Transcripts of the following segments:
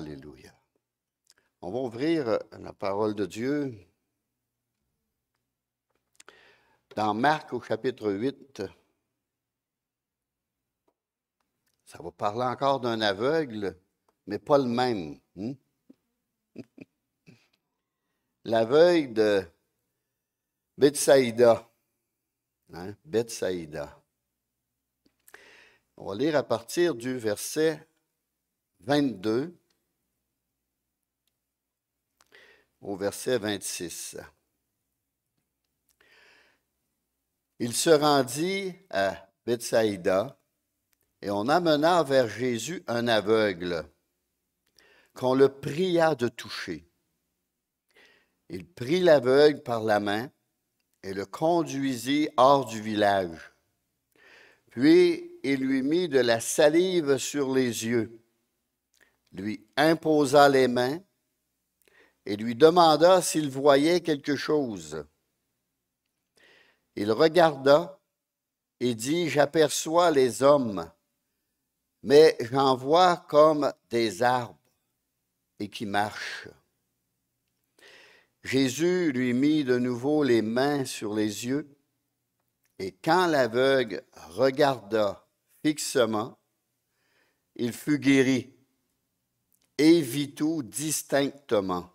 Alléluia. On va ouvrir la parole de Dieu dans Marc au chapitre 8. Ça va parler encore d'un aveugle, mais pas le même. L'aveugle de Bethsaïda. Bethsaïda. On va lire à partir du verset 22 au verset 26. Il se rendit à Bethsaïda et on amena vers Jésus un aveugle qu'on le pria de toucher. Il prit l'aveugle par la main et le conduisit hors du village. Puis il lui mit de la salive sur les yeux, lui imposa les mains et lui demanda s'il voyait quelque chose. Il regarda et dit, « J'aperçois les hommes, mais j'en vois comme des arbres et qui marchent. » Jésus lui mit de nouveau les mains sur les yeux, et quand l'aveugle regarda fixement, il fut guéri et vit tout distinctement.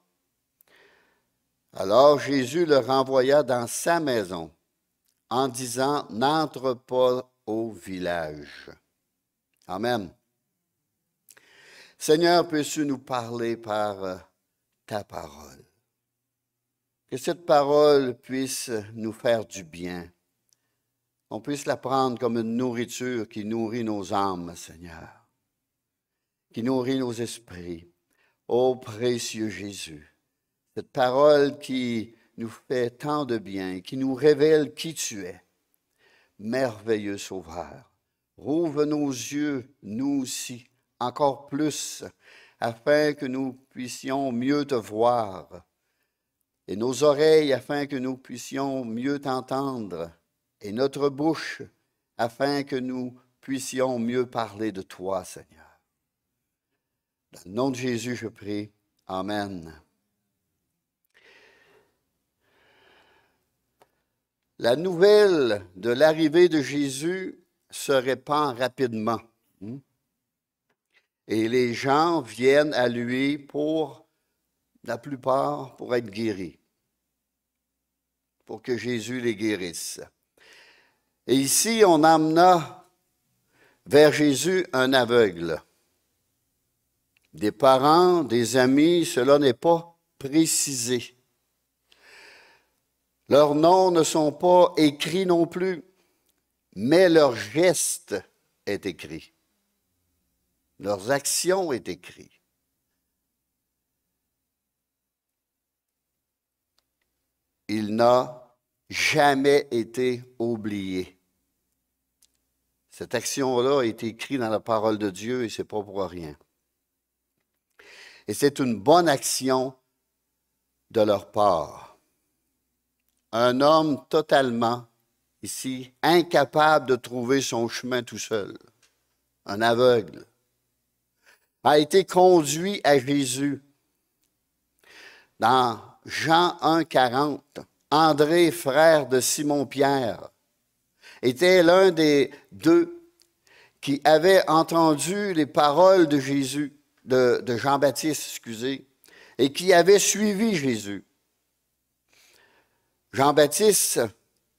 Alors Jésus le renvoya dans sa maison en disant, « N'entre pas au village. » Amen. Seigneur, peux-tu nous parler par ta parole? Que cette parole puisse nous faire du bien. On puisse la prendre comme une nourriture qui nourrit nos âmes, Seigneur, qui nourrit nos esprits. Ô précieux Jésus, cette parole qui nous fait tant de bien, qui nous révèle qui tu es, merveilleux Sauveur. Rouvre nos yeux, nous aussi, encore plus, afin que nous puissions mieux te voir, et nos oreilles afin que nous puissions mieux t'entendre, et notre bouche afin que nous puissions mieux parler de toi, Seigneur. Dans le nom de Jésus, je prie. Amen. La nouvelle de l'arrivée de Jésus se répand rapidement. Et les gens viennent à lui pour, la plupart, pour être guéris. Pour que Jésus les guérisse. Et ici, on amena vers Jésus un aveugle. Des parents, des amis, cela n'est pas précisé. Leurs noms ne sont pas écrits non plus, mais leur geste est écrit. Leurs actions est écrit. Il n'a jamais été oublié. Cette action-là a été écrite dans la parole de Dieu et ce n'est pas pour rien. Et c'est une bonne action de leur part. Un homme totalement, ici, incapable de trouver son chemin tout seul, un aveugle, a été conduit à Jésus. Dans Jean 1, 40, André, frère de Simon-Pierre, était l'un des deux qui avait entendu les paroles de Jésus, de Jean-Baptiste, et qui avait suivi Jésus. Jean-Baptiste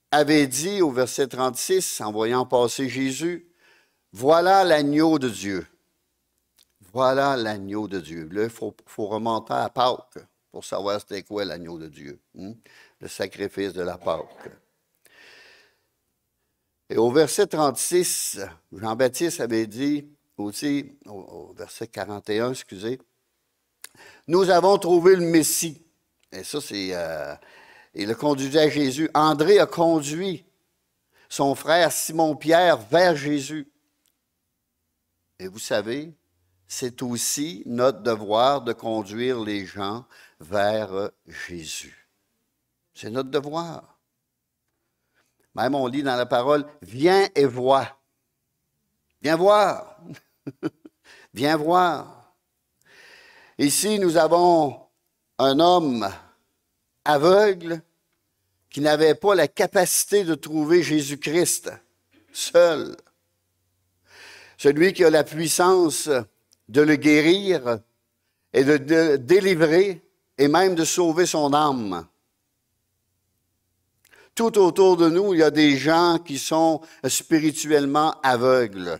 avait dit au verset 36, en voyant passer Jésus, « Voilà l'agneau de Dieu. » Voilà l'agneau de Dieu. Là, il faut remonter à Pâques pour savoir c'était quoi l'agneau de Dieu, le sacrifice de la Pâques. Et au verset 36, Jean-Baptiste avait dit aussi, au verset 41, « Nous avons trouvé le Messie. » Et ça, c'est... il a conduit à Jésus. André a conduit son frère Simon-Pierre vers Jésus. Et vous savez, c'est aussi notre devoir de conduire les gens vers Jésus. C'est notre devoir. Même on lit dans la parole, « Viens et vois. » Viens voir. Viens voir. Ici, nous avons un homme aveugle qui n'avait pas la capacité de trouver Jésus-Christ seul. Celui qui a la puissance de le guérir et de le délivrer et même de sauver son âme. Tout autour de nous, il y a des gens qui sont spirituellement aveugles,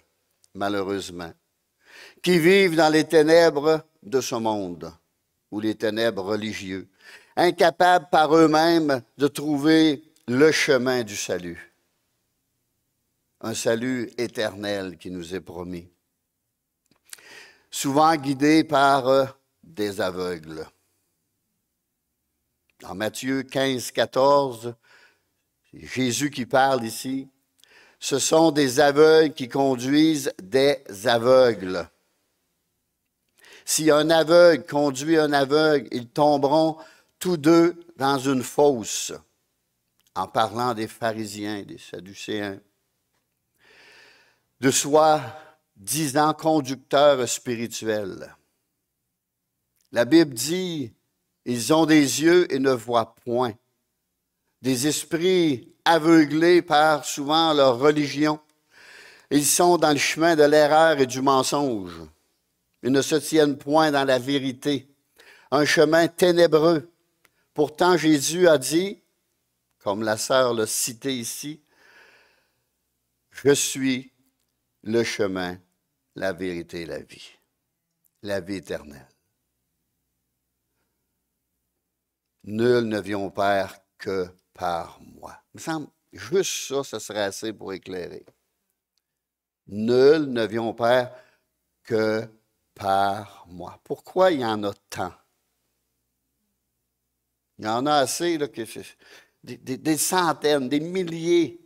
malheureusement, qui vivent dans les ténèbres de ce monde, ou les ténèbres religieuses, incapables par eux-mêmes de trouver le chemin du salut. Un salut éternel qui nous est promis. Souvent guidés par des aveugles. En Matthieu 15, 14, Jésus qui parle ici, ce sont des aveugles qui conduisent des aveugles. Si un aveugle conduit un aveugle, ils tomberont tous deux dans une fosse, en parlant des pharisiens, des sadducéens, de soi-disant conducteurs spirituels. La Bible dit, ils ont des yeux et ne voient point, des esprits aveuglés par souvent leur religion. Ils sont dans le chemin de l'erreur et du mensonge. Ils ne se tiennent point dans la vérité. Un chemin ténébreux. Pourtant, Jésus a dit, comme la sœur l'a cité ici, « Je suis le chemin, la vérité et la vie éternelle. » Nul ne vient au Père que par moi. Il me semble, juste ça, ça serait assez pour éclairer. Nul ne vient au Père que par moi. Pourquoi il y en a tant? Il y en a assez, là, des centaines, des milliers.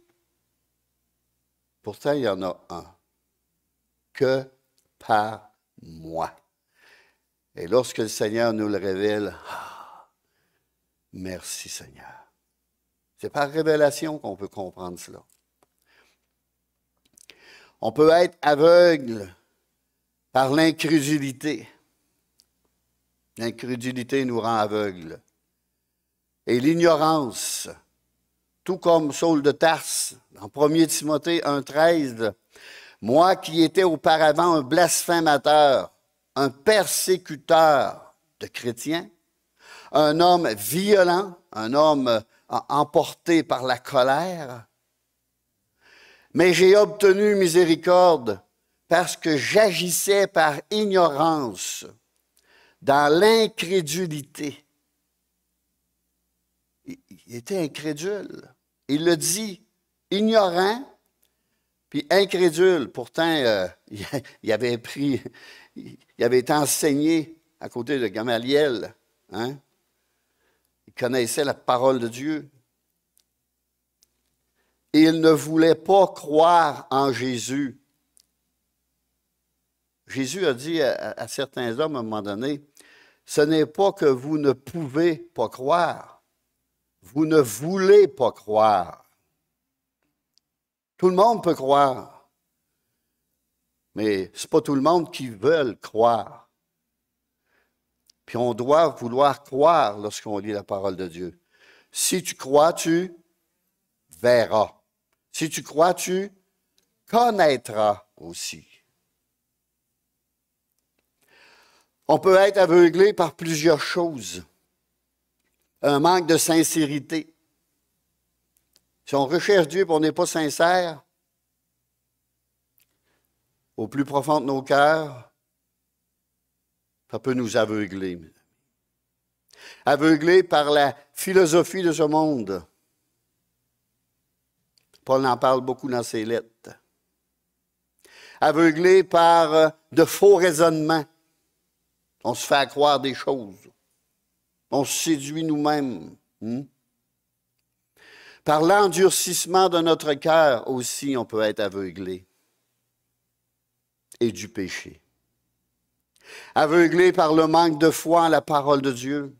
Pourtant, il y en a un. Que par moi. Et lorsque le Seigneur nous le révèle, merci Seigneur. C'est par révélation qu'on peut comprendre cela. On peut être aveugle par l'incrédulité. L'incrédulité nous rend aveugles. Et l'ignorance, tout comme Saul de Tarse, en 1 Timothée 1,13, moi qui étais auparavant un blasphémateur, un persécuteur de chrétiens, un homme violent, un homme emporté par la colère, mais j'ai obtenu miséricorde parce que j'agissais par ignorance, dans l'incrédulité. Il était incrédule. Il le dit, ignorant, puis incrédule. Pourtant, il avait été enseigné à côté de Gamaliel. Hein? Il connaissait la parole de Dieu. Et il ne voulait pas croire en Jésus. Jésus a dit à certains hommes à un moment donné, ce n'est pas que vous ne pouvez pas croire, vous ne voulez pas croire. Tout le monde peut croire, mais ce n'est pas tout le monde qui veut croire. Puis on doit vouloir croire lorsqu'on lit la parole de Dieu. Si tu crois, tu verras. Si tu crois, tu connaîtras aussi. On peut être aveuglé par plusieurs choses. Un manque de sincérité. Si on recherche Dieu et on n'est pas sincère, au plus profond de nos cœurs, ça peut nous aveugler. Aveugler par la philosophie de ce monde. Paul en parle beaucoup dans ses lettres. Aveuglé par de faux raisonnements. On se fait croire des choses. On se séduit nous-mêmes. Par l'endurcissement de notre cœur aussi, on peut être aveuglé. Et du péché. Aveuglé par le manque de foi en la parole de Dieu.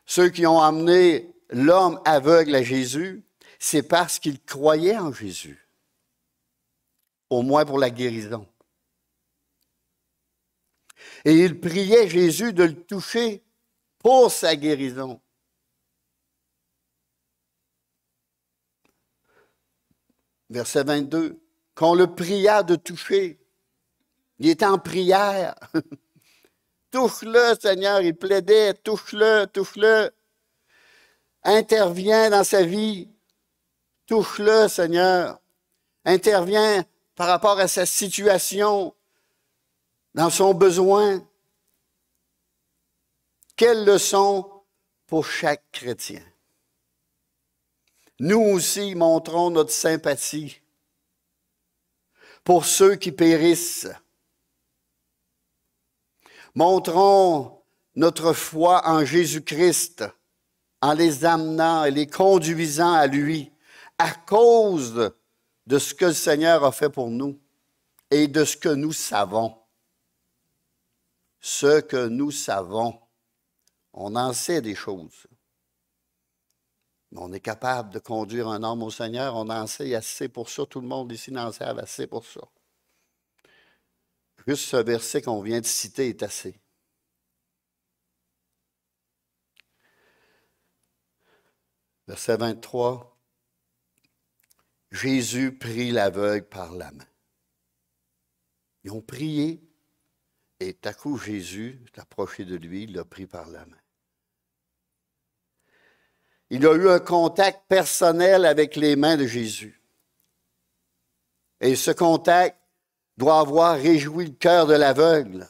Ceux qui ont amené l'homme aveugle à Jésus, c'est parce qu'ils croyaient en Jésus. Au moins pour la guérison. Et il priait Jésus de le toucher pour sa guérison. Verset 22, qu'on le pria de toucher. Il était en prière. Touche-le, Seigneur, il plaidait, touche-le, touche-le. Interviens dans sa vie. Touche-le, Seigneur. Interviens par rapport à sa situation, dans son besoin. Quelle leçon pour chaque chrétien. Nous aussi montrons notre sympathie pour ceux qui périssent. Montrons notre foi en Jésus-Christ en les amenant et les conduisant à lui à cause de ce que le Seigneur a fait pour nous et de ce que nous savons. Ce que nous savons. On en sait des choses. Mais on est capable de conduire un homme au Seigneur. On en sait assez pour ça. Tout le monde ici en sait assez pour ça. Juste ce verset qu'on vient de citer est assez. Verset 23. Jésus prit l'aveugle par la main. Ils ont prié et tout à coup Jésus s'est approché de lui, il l'a pris par la main. Il a eu un contact personnel avec les mains de Jésus. Et ce contact doit avoir réjoui le cœur de l'aveugle.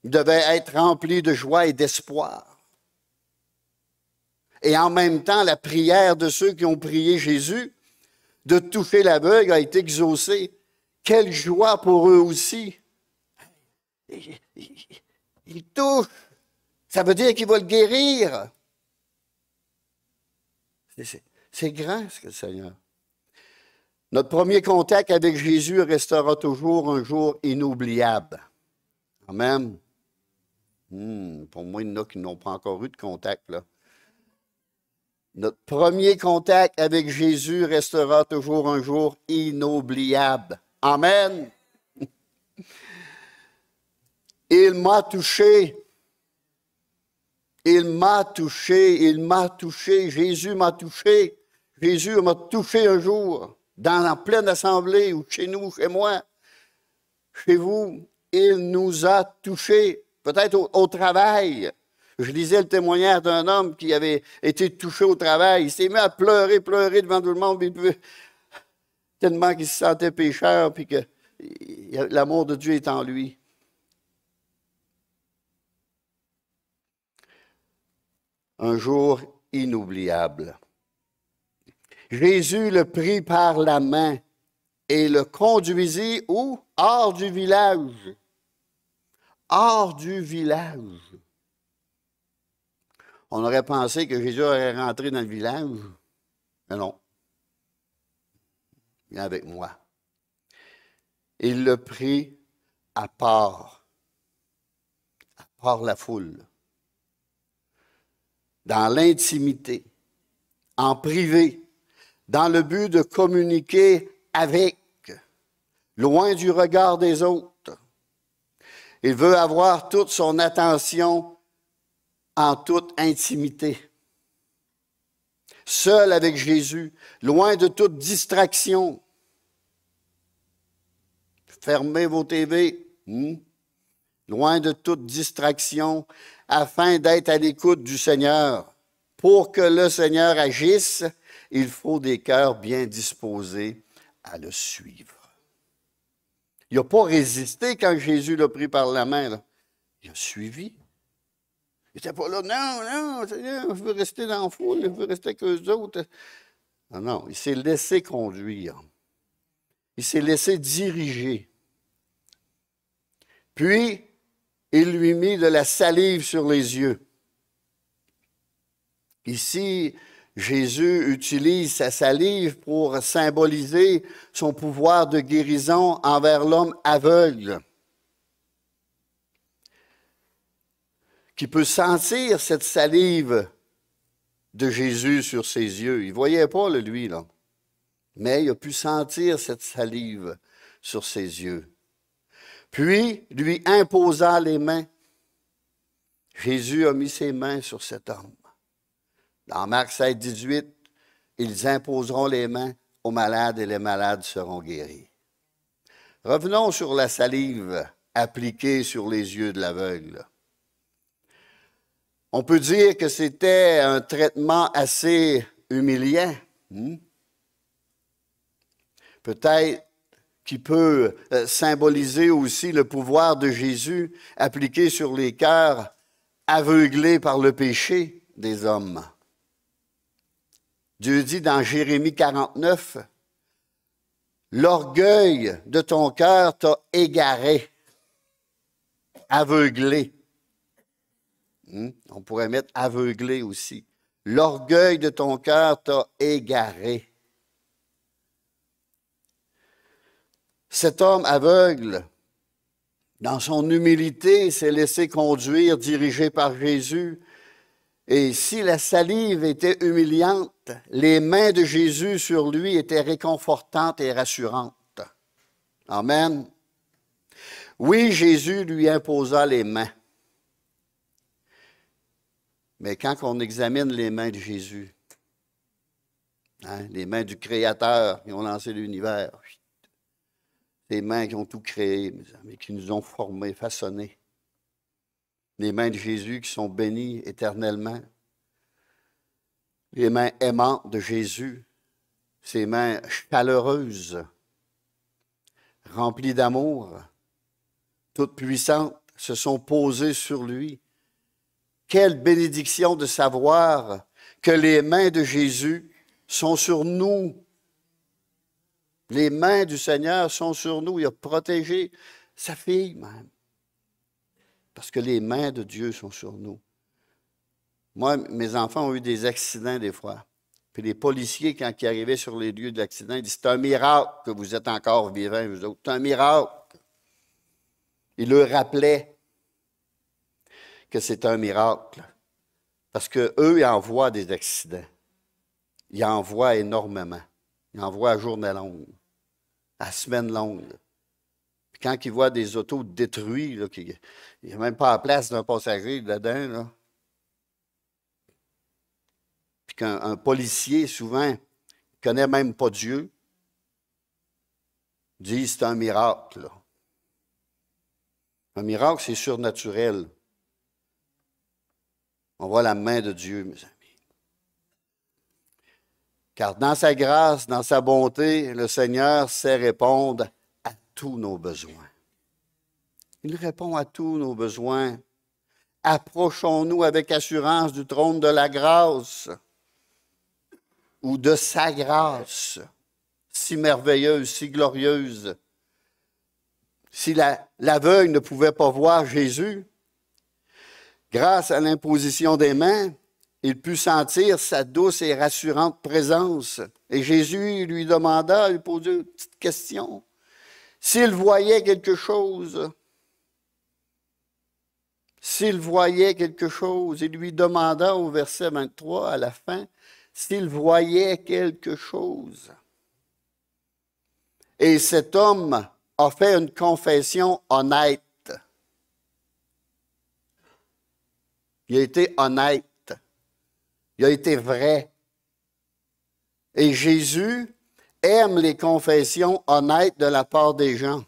Il devait être rempli de joie et d'espoir. Et en même temps, la prière de ceux qui ont prié Jésus de toucher l'aveugle a été exaucée. Quelle joie pour eux aussi. Il touche. Ça veut dire qu'il va le guérir. C'est grand, ce que le Seigneur. Notre premier contact avec Jésus restera toujours un jour inoubliable. Amen. Pour moi, il y en a qui n'ont pas encore eu de contact, là. Notre premier contact avec Jésus restera toujours un jour inoubliable. Amen. Il m'a touché. Il m'a touché, il m'a touché, Jésus m'a touché. Jésus m'a touché un jour, dans la pleine assemblée, ou chez nous, chez moi, chez vous. Il nous a touchés, peut-être au travail. Je lisais le témoignage d'un homme qui avait été touché au travail. Il s'est mis à pleurer, pleurer devant tout le monde, tellement qu'il se sentait pécheur, puis que l'amour de Dieu est en lui. Un jour inoubliable. Jésus le prit par la main et le conduisit où? Hors du village. Hors du village. On aurait pensé que Jésus aurait rentré dans le village. Mais non. Viens avec moi. Il le prit à part la foule. Dans l'intimité, en privé, dans le but de communiquer avec, loin du regard des autres. Il veut avoir toute son attention en toute intimité. Seul avec Jésus, loin de toute distraction. Fermez vos TV. Loin de toute distraction, afin d'être à l'écoute du Seigneur. Pour que le Seigneur agisse, il faut des cœurs bien disposés à le suivre. Il n'a pas résisté quand Jésus l'a pris par la main, là. Il a suivi. Il n'était pas là, non, Seigneur, je veux rester dans la foule, je veux rester avec eux autres. Non, non, il s'est laissé conduire. Il s'est laissé diriger. Puis, il lui mit de la salive sur les yeux. Ici, Jésus utilise sa salive pour symboliser son pouvoir de guérison envers l'homme aveugle, qui peut sentir cette salive de Jésus sur ses yeux. Il ne voyait pas, lui, là. Mais il a pu sentir cette salive sur ses yeux. Puis, lui imposa les mains. Jésus a mis ses mains sur cet homme. Dans Marc 16, 18, ils imposeront les mains aux malades et les malades seront guéris. Revenons sur la salive appliquée sur les yeux de l'aveugle. On peut dire que c'était un traitement assez humiliant. Peut-être qui peut symboliser aussi le pouvoir de Jésus appliqué sur les cœurs aveuglés par le péché des hommes. Dieu dit dans Jérémie 49, « L'orgueil de ton cœur t'a égaré, aveuglé. » On pourrait mettre aveuglé aussi. « L'orgueil de ton cœur t'a égaré. » Cet homme aveugle, dans son humilité, s'est laissé conduire, dirigé par Jésus. Et si la salive était humiliante, les mains de Jésus sur lui étaient réconfortantes et rassurantes. Amen. Oui, Jésus lui imposa les mains. Mais quand on examine les mains de Jésus, les mains du Créateur qui ont lancé l'univers, les mains qui ont tout créé, mes amis, qui nous ont formés, façonnés. Les mains de Jésus qui sont bénies éternellement. Les mains aimantes de Jésus, ces mains chaleureuses, remplies d'amour, toutes puissantes, se sont posées sur lui. Quelle bénédiction de savoir que les mains de Jésus sont sur nous. Les mains du Seigneur sont sur nous. Il a protégé sa fille même. Parce que les mains de Dieu sont sur nous. Moi, mes enfants ont eu des accidents des fois. Puis les policiers, quand ils arrivaient sur les lieux de l'accident, ils disent « C'est un miracle que vous êtes encore vivants, vous autres. C'est un miracle. » Ils leur rappelaient que c'est un miracle. Parce qu'eux, ils en voient des accidents. Ils en voient énormément. Ils en voient à journée longue, à semaine longue. Puis quand ils voient des autos détruits, il n'y a même pas la place d'un passager là-dedans, là. Puis qu'un policier, souvent, ne connaît même pas Dieu, dit c'est un miracle. Là. Un miracle, c'est surnaturel. On voit la main de Dieu, mes amis. Car dans sa grâce, dans sa bonté, le Seigneur sait répondre à tous nos besoins. Il répond à tous nos besoins. Approchons-nous avec assurance du trône de la grâce ou de sa grâce, si merveilleuse, si glorieuse. Si l'aveugle ne pouvait pas voir Jésus, grâce à l'imposition des mains, il put sentir sa douce et rassurante présence. Et Jésus lui demanda, lui posa une petite question. S'il voyait quelque chose, il lui demanda au verset 23, à la fin, s'il voyait quelque chose. Et cet homme a fait une confession honnête. Il a été honnête. Il a été vrai. Et Jésus aime les confessions honnêtes de la part des gens.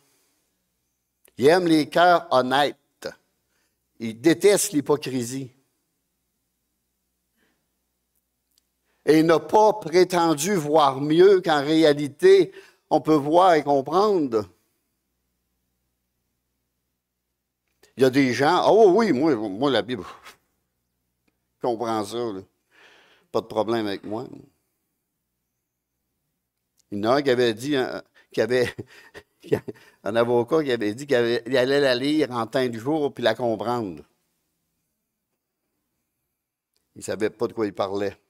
Il aime les cœurs honnêtes. Il déteste l'hypocrisie. Et il n'a pas prétendu voir mieux qu'en réalité, on peut voir et comprendre. Il y a des gens, oh oui, moi la Bible, je comprends ça, là. Pas de problème avec moi. Il y en a un qui avait dit, un avocat qui avait dit qu'il allait la lire en temps du jour puis la comprendre. Il ne savait pas de quoi il parlait.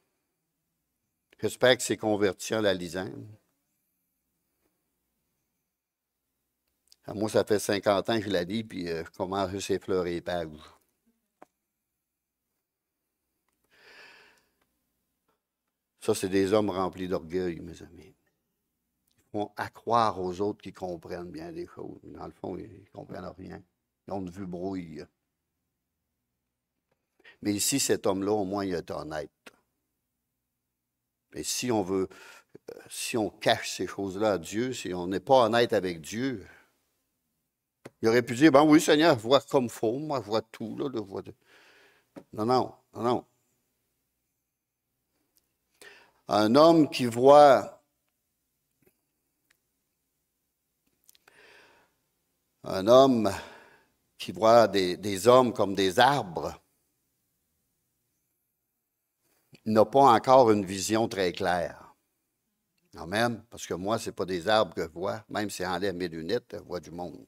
J'espère qu'il s'est converti en la lisant. Moi, ça fait 50 ans que je la lis, puis je commence juste à effleurer les pages. Ça, c'est des hommes remplis d'orgueil, mes amis. Il font à croire aux autres qu'ils comprennent bien des choses. Mais dans le fond, ils ne comprennent rien. Ils ont une vue brouille. Mais ici, cet homme-là, au moins, il est honnête. Et si on veut, si on cache ces choses-là à Dieu, si on n'est pas honnête avec Dieu, il aurait pu dire, ben oui, Seigneur, je vois comme faux, moi, je vois tout, là, Non, non, non, non. Un homme qui voit un homme qui voit des hommes comme des arbres n'a pas encore une vision très claire. Amen. Parce que moi, ce n'est pas des arbres que je vois. Même si j'enlève mes lunettes, je vois du monde.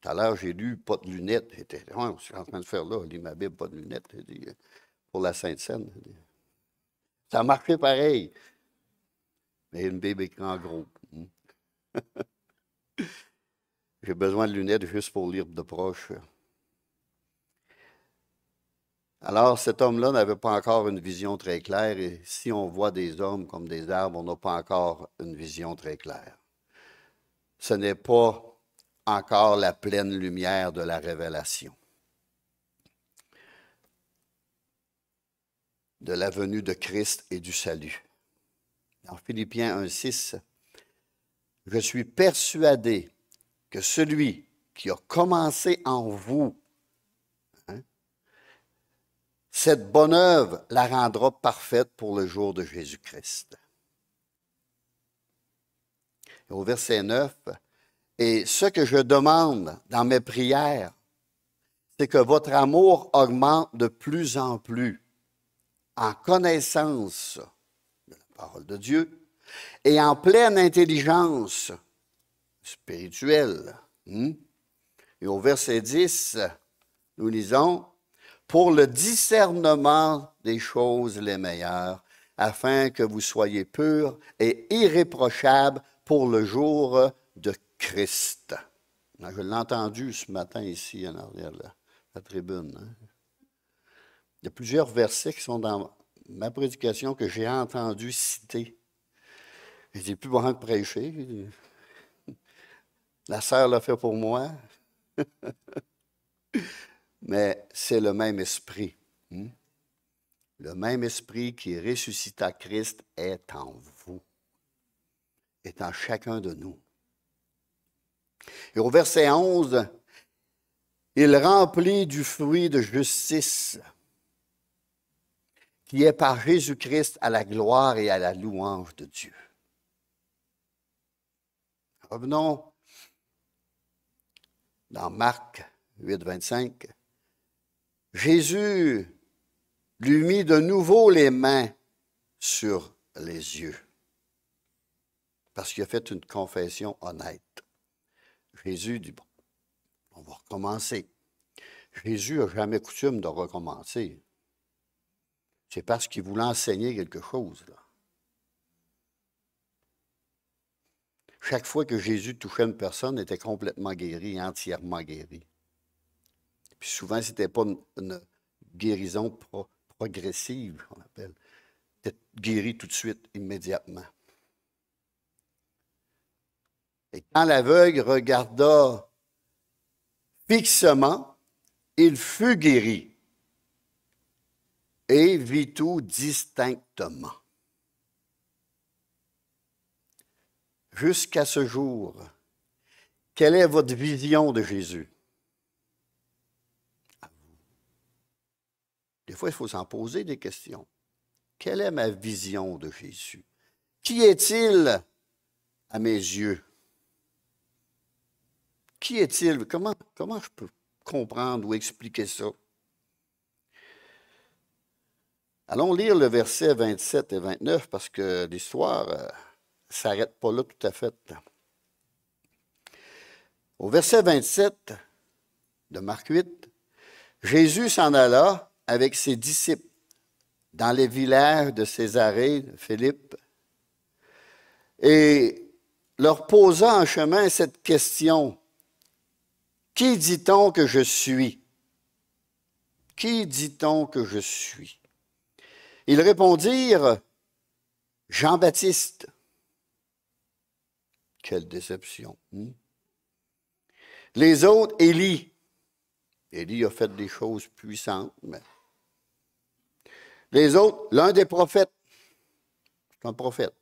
Tout à l'heure, j'ai lu pas de lunettes. J'étais, ouais, je suis en train de faire là, lis ma Bible, pas de lunettes. J'ai dit, pour la Sainte Seine. Ça a marché pareil. Mais une Bible écrit en gros. J'ai besoin de lunettes juste pour lire de proche. Alors, cet homme-là n'avait pas encore une vision très claire, et si on voit des hommes comme des arbres, on n'a pas encore une vision très claire. Ce n'est pas encore la pleine lumière de la révélation, de la venue de Christ et du salut. Dans Philippiens 1,6, je suis persuadé que celui qui a commencé en vous, cette bonne œuvre la rendra parfaite pour le jour de Jésus-Christ. Au verset 9, et ce que je demande dans mes prières, c'est que votre amour augmente de plus en plus en connaissance de la parole de Dieu et en pleine intelligence spirituelle. Et au verset 10, nous lisons, pour le discernement des choses les meilleures, afin que vous soyez purs et irréprochables pour le jour de Christ. Je l'ai entendu ce matin ici, en arrière de la tribune. Il y a plusieurs versets qui sont dans ma prédication que j'ai entendu citer. Je n'ai plus besoin de prêcher. La sœur l'a fait pour moi. Mais c'est le même esprit. Le même esprit qui ressuscita Christ est en vous, est en chacun de nous. Et au verset 11, il remplit du fruit de justice qui est par Jésus-Christ à la gloire et à la louange de Dieu. Revenons dans Marc 8, 25. Jésus lui mit de nouveau les mains sur les yeux parce qu'il a fait une confession honnête. Jésus dit, bon, on va recommencer. Jésus n'a jamais coutume de recommencer. C'est parce qu'il voulait enseigner quelque chose, là. Chaque fois que Jésus touchait une personne, elle était complètement guérie, entièrement guérie. Puis souvent, ce n'était pas une guérison progressive, on appelle. C'était guéri tout de suite, immédiatement. Et quand l'aveugle regarda fixement, il fut guéri et vit tout distinctement. Jusqu'à ce jour, quelle est votre vision de Jésus? Des fois, il faut s'en poser des questions. Quelle est ma vision de Jésus? Qui est-il à mes yeux? Qui est-il? Comment je peux comprendre ou expliquer ça? Allons lire le verset 27 et 29 parce que l'histoire ne s'arrête pas là tout à fait. Au verset 27 de Marc 8, Jésus s'en alla avec ses disciples dans les villages de Césarée, de Philippe, et leur posa en chemin cette question. Qui dit-on que je suis? Qui dit-on que je suis? Ils répondirent, Jean-Baptiste, Quelle déception. Les autres, Élie. Élie a fait des choses puissantes, mais... Les autres, l'un des prophètes. C'est un prophète.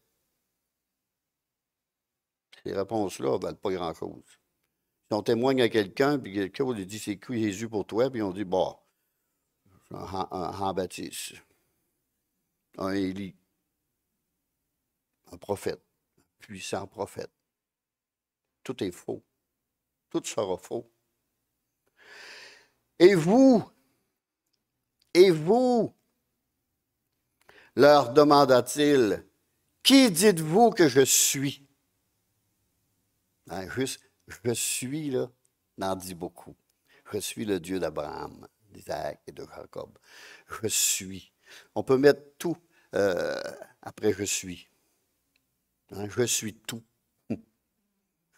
Ces réponses-là ne valent pas grand-chose. Si on témoigne à quelqu'un, puis quelqu'un lui dit c'est qui Jésus pour toi, puis on dit bon, un Jean-Baptiste, un Élie, un prophète, un puissant prophète. Tout est faux. Tout sera faux. Et vous, leur demanda-t-il, qui dites-vous que je suis? Hein, juste, je suis, là, n'en dit beaucoup. Je suis le Dieu d'Abraham, d'Isaac et de Jacob. Je suis. On peut mettre tout après je suis. Hein, je suis tout.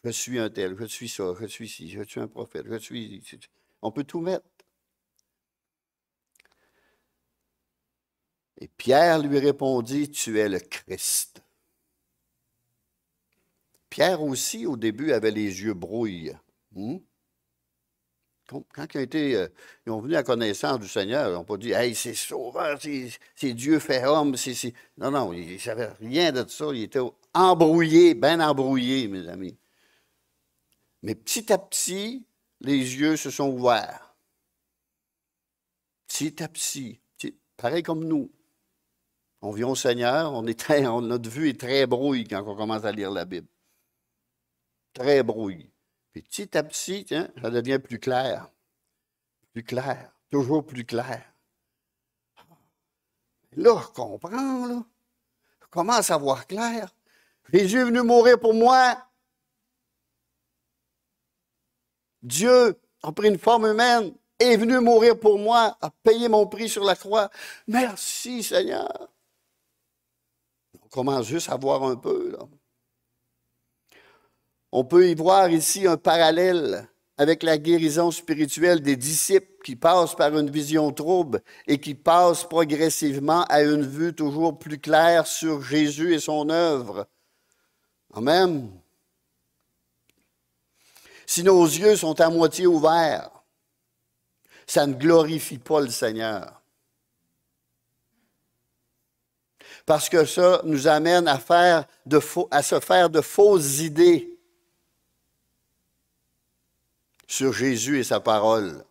Je suis un tel, je suis ça, je suis ci, je suis un prophète, je suis... On peut tout mettre. Et Pierre lui répondit, tu es le Christ. Pierre aussi, au début, avait les yeux brouilles. Quand ils ont venu à connaissance du Seigneur, ils n'ont pas dit, hey, c'est sauveur, c'est Dieu fait homme. Non, non, ils ne savaient rien de ça. Ils étaient embrouillés, bien embrouillés, mes amis. Mais petit à petit, les yeux se sont ouverts. Petit à petit, pareil comme nous. On vient au Seigneur, notre vue est très brouille quand on commence à lire la Bible. Très brouille. Puis petit à petit, ça devient plus clair. Plus clair. Toujours plus clair. Là, je comprends, là. Je commence à voir clair. Jésus est venu mourir pour moi. Dieu a pris une forme humaine, est venu mourir pour moi, a payé mon prix sur la croix. Merci, Seigneur. On commence juste à voir un peu, là. On peut y voir ici un parallèle avec la guérison spirituelle des disciples qui passent par une vision trouble et qui passent progressivement à une vue toujours plus claire sur Jésus et son œuvre. Amen. Si nos yeux sont à moitié ouverts, ça ne glorifie pas le Seigneur. Parce que ça nous amène à se faire de fausses idées sur Jésus et sa parole.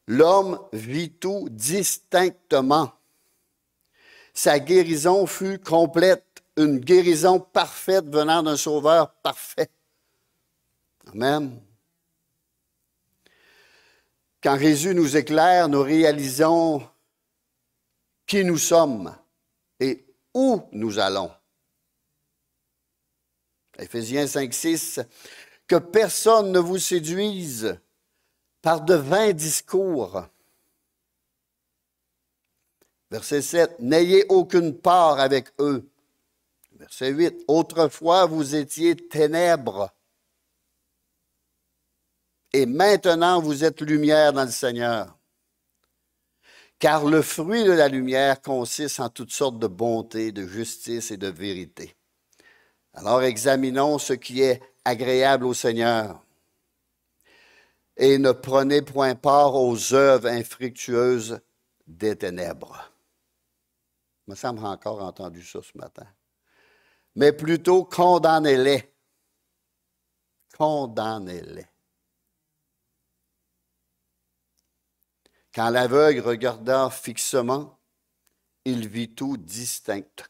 L'homme vit tout distinctement. Sa guérison fut complète, une guérison parfaite venant d'un sauveur parfait. Amen. Quand Jésus nous éclaire, nous réalisons qui nous sommes et où nous allons. Éphésiens 5:6, que personne ne vous séduise par de vains discours. Verset 7, n'ayez aucune part avec eux. Verset 8, autrefois vous étiez ténèbres, et maintenant vous êtes lumière dans le Seigneur. Car le fruit de la lumière consiste en toutes sortes de bonté, de justice et de vérité. Alors examinons ce qui est agréable au Seigneur. Et ne prenez point part aux œuvres infructueuses des ténèbres. Il me semble encore entendu ça ce matin. Mais plutôt condamnez-les. Condamnez-les. Quand l'aveugle regarda fixement, il vit tout distinct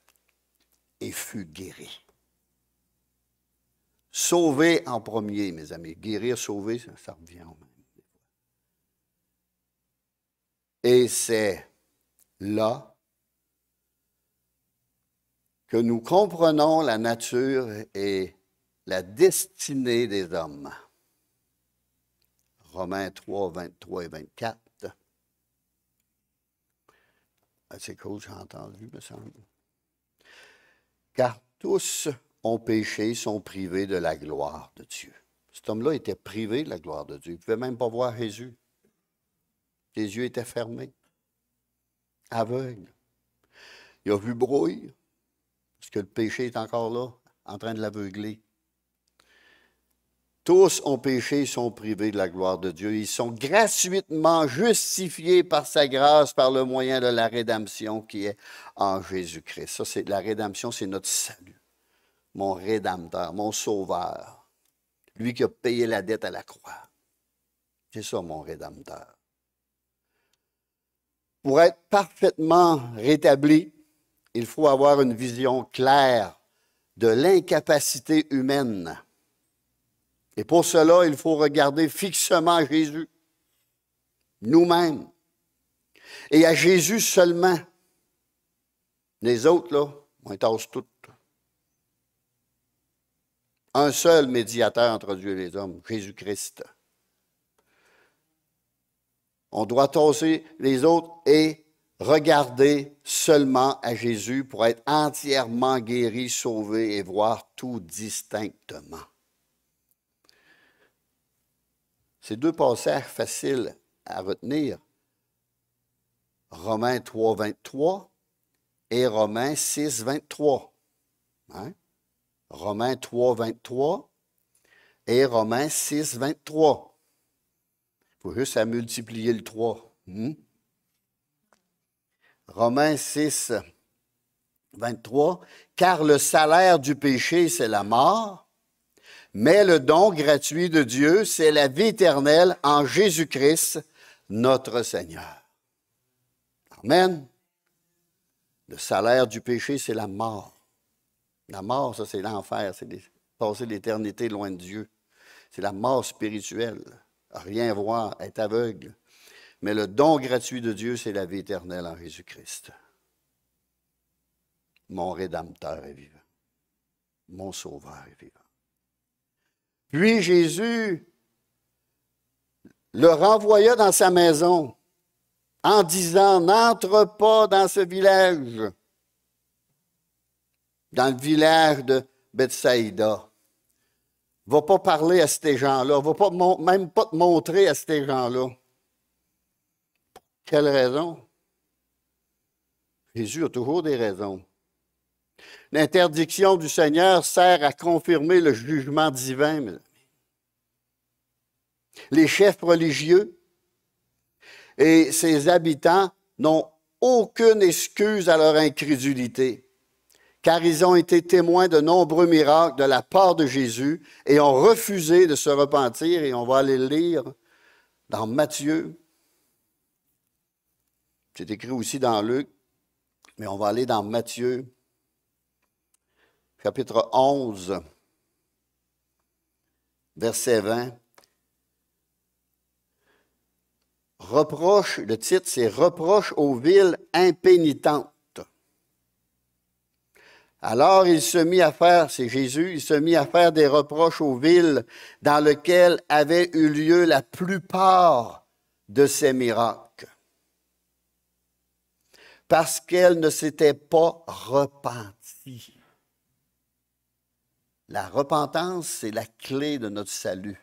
et fut guéri. Sauver en premier, mes amis. Guérir, sauver, ça revient au même. Et c'est là que nous comprenons la nature et la destinée des hommes. Romains 3, 23 et 24. C'est cool, j'ai entendu, me semble. Car tous ont péché, sont privés de la gloire de Dieu. Cet homme-là était privé de la gloire de Dieu. Il ne pouvait même pas voir Jésus. Les yeux étaient fermés, aveugles. Il a vu brouille, parce que le péché est encore là, en train de l'aveugler. Tous ont péché et sont privés de la gloire de Dieu. Ils sont gratuitement justifiés par sa grâce, par le moyen de la rédemption qui est en Jésus-Christ. Ça, c'est la rédemption, c'est notre salut. Mon Rédempteur, mon Sauveur. Lui qui a payé la dette à la croix. C'est ça, mon Rédempteur. Pour être parfaitement rétabli, il faut avoir une vision claire de l'incapacité humaine. Et pour cela, il faut regarder fixement Jésus, nous-mêmes, et à Jésus seulement. Les autres, là, on les tasse toutes. Un seul médiateur entre Dieu et les hommes, Jésus-Christ. On doit tasser les autres et regarder seulement à Jésus pour être entièrement guéri, sauvé et voir tout distinctement. Ces deux passages faciles à retenir, Romains 3, 23 et Romains 6, 23. Hein? Romains 3, 23 et Romains 6, 23. Il faut juste à multiplier le 3. Romains 6, 23. Car le salaire du péché, c'est la mort, mais le don gratuit de Dieu, c'est la vie éternelle en Jésus-Christ, notre Seigneur. Amen. Le salaire du péché, c'est la mort. La mort, ça, c'est l'enfer. C'est passer l'éternité loin de Dieu. C'est la mort spirituelle. Rien voir, être aveugle. Mais le don gratuit de Dieu, c'est la vie éternelle en Jésus-Christ. Mon Rédempteur est vivant. Mon Sauveur est vivant. Puis Jésus le renvoya dans sa maison en disant, n'entre pas dans ce village, dans le village de Bethsaïda. Va pas parler à ces gens-là, va pas même pas te montrer à ces gens-là. Quelle raison? Jésus a toujours des raisons. L'interdiction du Seigneur sert à confirmer le jugement divin. Les chefs religieux et ses habitants n'ont aucune excuse à leur incrédulité, car ils ont été témoins de nombreux miracles de la part de Jésus et ont refusé de se repentir, et on va aller le lire dans Matthieu. C'est écrit aussi dans Luc, mais on va aller dans Matthieu, chapitre 11, verset 20. Reproche, le titre, c'est « Reproche aux villes impénitentes ». Alors il se mit à faire, c'est Jésus, il se mit à faire des reproches aux villes dans lesquelles avaient eu lieu la plupart de ces miracles, parce qu'elles ne s'étaient pas repenties. La repentance, c'est la clé de notre salut.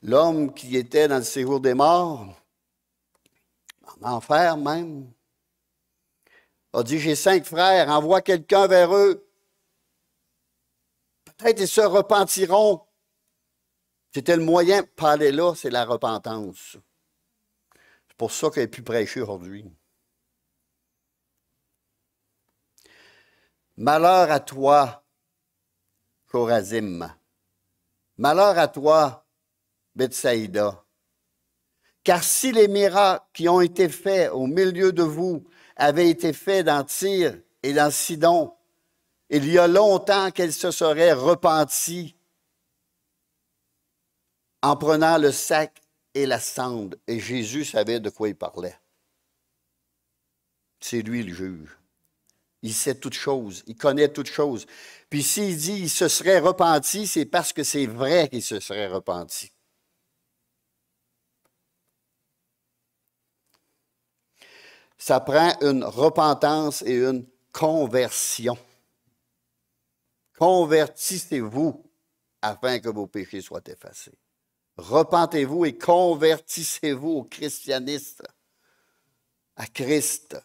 L'homme qui était dans le séjour des morts, en enfer même, a dit, j'ai 5 frères, envoie quelqu'un vers eux. Peut-être ils se repentiront. C'était le moyen pour aller là, c'est la repentance. C'est pour ça qu'il a pu prêcher aujourd'hui. Malheur à toi, Chorazim. Malheur à toi, Bethsaïda. Car si les miracles qui ont été faits au milieu de vous avaient été faits dans Tyr et dans Sidon, il y a longtemps qu'elles se seraient repenties en prenant le sac et la cendre. Et Jésus savait de quoi il parlait. C'est lui le juge. Il sait toutes choses, il connaît toutes choses. Puis s'il dit qu'il se serait repenti, c'est parce que c'est vrai qu'il se serait repenti. Ça prend une repentance et une conversion. Convertissez-vous afin que vos péchés soient effacés. Repentez-vous et convertissez-vous au christianisme, à Christ.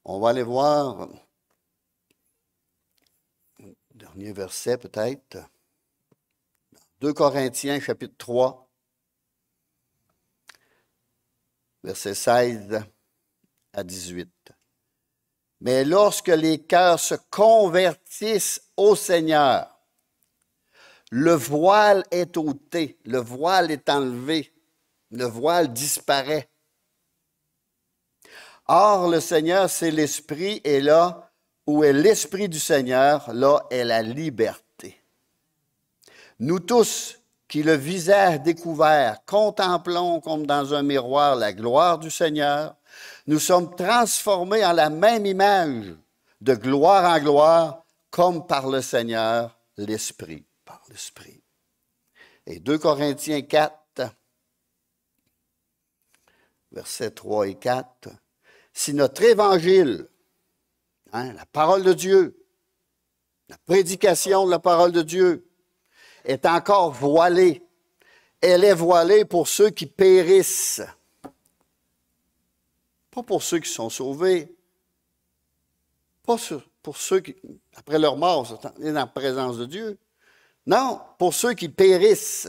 On va aller voir Dernier verset peut-être. 2 Corinthiens, chapitre 3, versets 16 à 18. Mais lorsque les cœurs se convertissent au Seigneur, le voile est ôté, le voile est enlevé, le voile disparaît. Or, le Seigneur, c'est l'Esprit, et là où est l'Esprit du Seigneur, là est la liberté. Nous tous, qui le visage découvert, contemplons comme dans un miroir la gloire du Seigneur, nous sommes transformés en la même image, de gloire en gloire, comme par le Seigneur, l'Esprit. Par l'Esprit. Et 2 Corinthiens 4, versets 3 et 4. Si notre évangile, la parole de Dieu, la prédication de la parole de Dieu, est encore voilée, elle est voilée pour ceux qui périssent. Pas pour ceux qui sont sauvés, pas pour ceux qui, après leur mort, sont dans la présence de Dieu. Non, pour ceux qui périssent,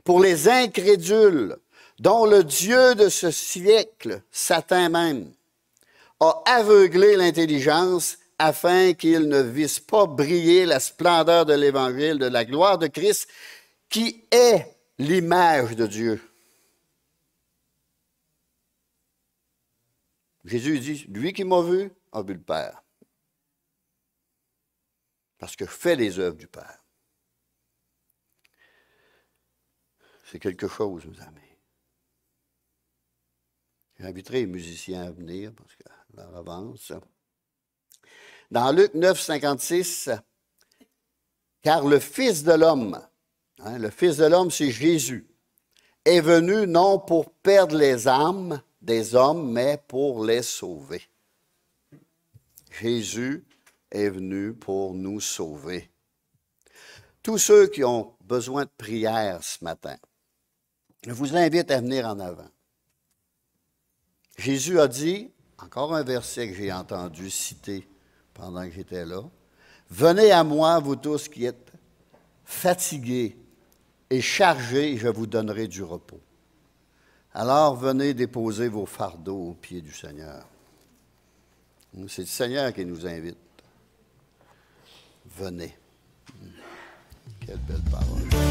pour les incrédules, dont le Dieu de ce siècle, Satan même, a aveuglé l'intelligence afin qu'ils ne vissent pas briller la splendeur de l'Évangile, de la gloire de Christ, qui est l'image de Dieu. Jésus dit, lui qui m'a vu, a vu le Père. Parce que je fais les œuvres du Père. C'est quelque chose, mes amis. J'inviterai les musiciens à venir, parce que l'heure avance. Dans Luc 9, 56, car le Fils de l'homme, le Fils de l'homme, c'est Jésus, est venu non pour perdre les âmes des hommes, mais pour les sauver. Jésus est venu pour nous sauver. Tous ceux qui ont besoin de prière ce matin, je vous invite à venir en avant. Jésus a dit, encore un verset que j'ai entendu citer pendant que j'étais là, « Venez à moi, vous tous qui êtes fatigués et chargés, et je vous donnerai du repos. » Alors venez déposer vos fardeaux aux pieds du Seigneur. C'est le Seigneur qui nous invite. Venez. Quelle belle parole.